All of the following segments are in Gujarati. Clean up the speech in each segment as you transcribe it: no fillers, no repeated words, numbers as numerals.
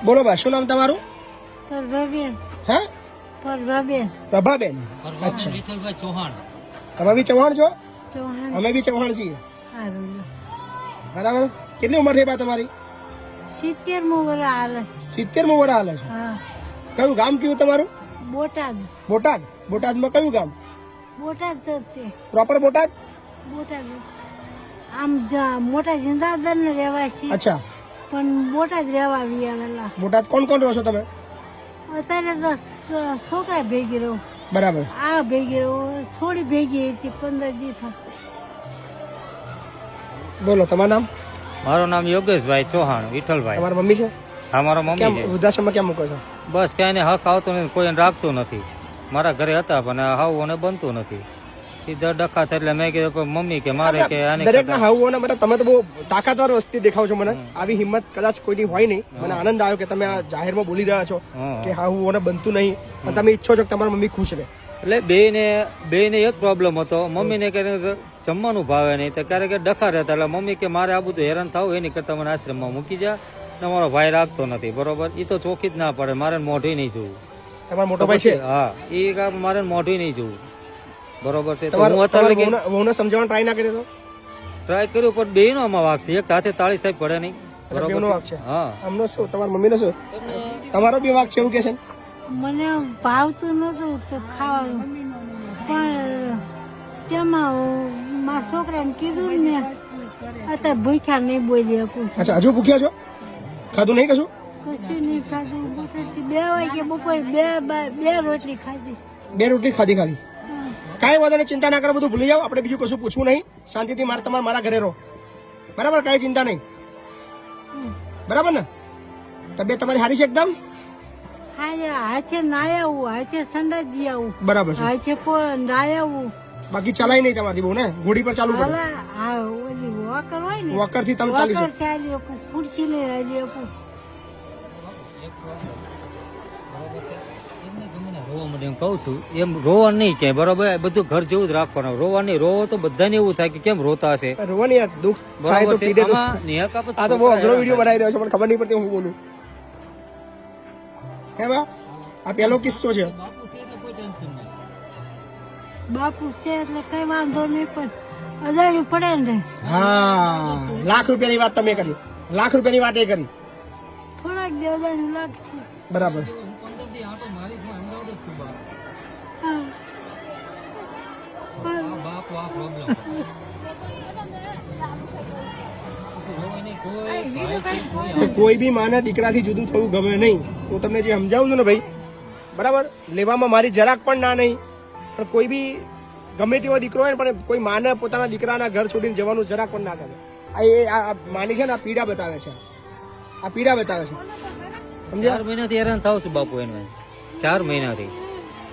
બોલો બા, શું નામ તમારું? પ્રભાબેન. હા, પ્રભાબેન. પ્રભાબેન. અચ્છા, વિઠ્ઠલભાઈ ચૌહાણ. તમે બી ચૌહાણ છો? ચૌહાણ. અમે બી ચૌહાણ છીએ. સારું. બરાબર. કેટલી ઉંમર થઈ બા તમારી? 70 વર્ષ હાલે છે. 70 વર્ષ હાલે છે. હા. કયું ગામ કયું તમારું? બોટાદ. બોટાદ. બોટાદમાં કયું ગામ? બોટાદ તો છે. પ્રોપર બોટાદ? બોટાદ આમ મોટા જિંદાદર ને રહેવાસી, અચ્છા, પણ બોટાદ રહેવા આવેલા. બોટાદ કોણ કોણ રહો છો તમે? અત્યારે તો છોકરા ભેગી રહું. બરાબર. આ ભેગી રહું, થોડી ભેગી હતી 15 દિવસ. બોલો તમારું નામ? મારું નામ યોગેશભાઈ ચૌહાણ. વિઠ્ઠલભાઈ. તમારા મમ્મી છે? હા, મારા મમ્મી કેમ છે. વૃદ્ધાશ્રમમાં કેમ મૂકો છો? બસ કઈ ને હક આવતો નથી, કોઈને રાખતું નથી. મારા ઘરે હતા પણ હાવું બનતું નથી. સીધા ડખા થાય એટલે મેં કીધું મમ્મી કે મારે કે આને દરેક ના હાવું મતલબ તમે તો બહુ તાકાતવાર વસ્તી દેખાવ છો મને. આવી હિંમત કદાચ કોઈની હોય નહીં. મને આનંદ આવ્યો કે તમે આ જાહેરમાં બોલી રહ્યા છો કે હાવું બનતું નહીં અને તમે ઈચ્છો છો કે તમારી મમ્મી ખુશ રહે. એટલે બે ને એક પ્રોબ્લેમ હતો. મમ્મીને કે જમવાનું ભાવે નહીં તો ક્યારેક ડખા રહેતા એટલે મમ્મી કે મારે આ બધું હેરાન થવું એની કરતા મને આશ્રમમાં મૂકી જા ને મારો ભાઈ રાખતો નથી. બરોબર, એ તો ચોખ્ખી જ ના પડે, મારે મોઢું નહીં જોવું. તમારો મોટો ભાઈ છે? હા, એ મારે મોઢું નહીં જોવું. બરોબર છે. તો હું તમારા અત્યારે વહુને સમજાવવાનો ટ્રાય ના કર્યો તો? ટ્રાય કર્યું પણ બે નો આમાં વાગ છે. એક હાથે તાળી સાહેબ પડે નહીં. બેવનો બરોબર વાંક છે. છે. હા, આમનો શું, તમારા મમ્મીનો શું? તમારો બી વાંક છે એવું કે છે? મને ભાવતું નતું તો ખાવાનું, પણ તેમાં મારા છોકરાને કીધું ને અત્યારે ભૂખ્યા નહીં બોલી શકું. અચ્છા, હજુ ભૂખ્યા છો? ખાધું નહીં કશું? કશું નહીં ખાધું. 2 વાગે બપોરે બે રોટલી ખાધી. 2 રોટલી ખાધી. કાંઈ વાંધો નહીં, ચિંતા ના કરો, બધું ભૂલી જાઓ. આપણે બીજું કશું પૂછવું નહીં. શાંતિથી તમારે મારા ઘરે રહો. બરાબર, કાંઈ ચિંતા નહીં. બરાબર ને? તબિયત તમારી સારી છે એકદમ? હાથે નાય આવું, હાથે સંડાસજી આવું, બરાબર છે. હાથે નાય આવું. બાકી ચલાય નહીં તમારી બહુ ને? ઘોડી પર ચાલુ પડે. હા, ઓલી વોકર હોય ને, વોકર થી તમે ચાલી વોકર ચાલી શકું, ખુરશી લઈ આવી શકું. કઉ છું એમ રોવા નહીં કે બરોબર, બધું ઘર જેવું જ રાખવાનું. રોવા નહીં, રોવો તો બધાને એવું થાય કે કેમ રોતા હશે. રોવાની દુઃખ થાય તો પીડે તો. આમાં નિહક આપણે આ તો બહુ અઘરો વિડીયો બનાવી રહ્યો છે, મને ખબર નહીં પડતી હું બોલું. હે બા, આ પહેલો કિસ્સો છે. બાપુ છે એટલે કોઈ ટેન્શન નહીં. બાપુ છે એટલે કઈ વાંધો નહીં, પણ અજાણ્યું પડે ને. હા, લાખ રૂપિયાની વાત તમે કરી. લાખ રૂપિયાની વાત એ કરી. થોડાક દે અજાણ્યું લાગશે. બરાબર. હું 15 દી આટો મારીશ, હું અમદાવાદ જ છું બા. હા. બાપ આ પ્રોબ્લેમ કોઈ બી માના દીકરાથી જુદું થવું ગમે નહીં. હું તમને જે સમજાવું છું ને ભાઈ, બરાબર, લેવામાં મારી જરાક પણ ના નહીં. પણ કોઈ બી ગમે તેવો દીકરો હોય ને, પણ કોઈ માને પોતાના દીકરાના ઘર છોડીને જવાનું જરાક પણ ના ગમે. આ માની છે ને, આ પીડા બતાવે છે. આ પીડા બતાવે છે. 4 મહિનાથી હેરાન થાવ છું બાપુ એને. 4 મહિનાથી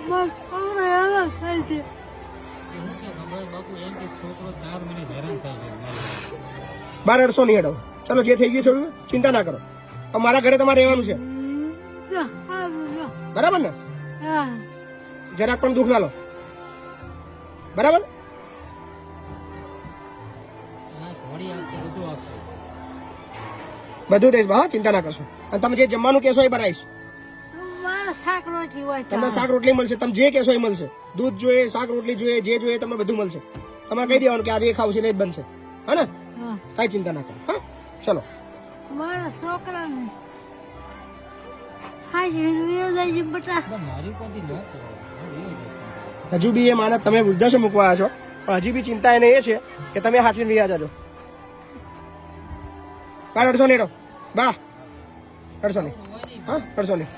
બસ હવે હેરાન થાય છે. બાપુ એમ કે છોકરો 4 મહિને હેરાન થાય છે. બાર અડસો નહીં હેડો. ચલો, જે થઈ ગયું થોડું ચિંતા ના કરો. મારા ઘરે તમારે રહેવાનું છે. બરાબર ને? હા. જરાક પણ દુઃખ ના લો. બરાબર? બધું દઈશ બા, ચિંતા ના કરશો. અને તમે જે જમવાનું કહેશો એ બનાવીશ. મારા શાક રોટલી હોય તો તમને શાક રોટલી મળશે. તમે જે કહેશો એ મળશે. દૂધ જોઈએ, શાક રોટલી જોઈએ, જે જોઈએ તમને બધું મળશે. તમારે કહી દેવાનું કે આજે એ ખાવું છે એટલે જ બનશે. હા ને? કઈ ચિંતા ના કરો. હા, ચલો. મારા છોકરાને હાજી બટા. હજુ બી એ માને તમે વૃદ્ધાશ્રમ મૂકવા આવ્યા છો, પણ હજી બી ચિંતા એને એ છે કે તમે હાચવીને રહ્યા જાજો. બાર અડસો નહીં બા, અડસો નહીં. હા, અડસો નહીં.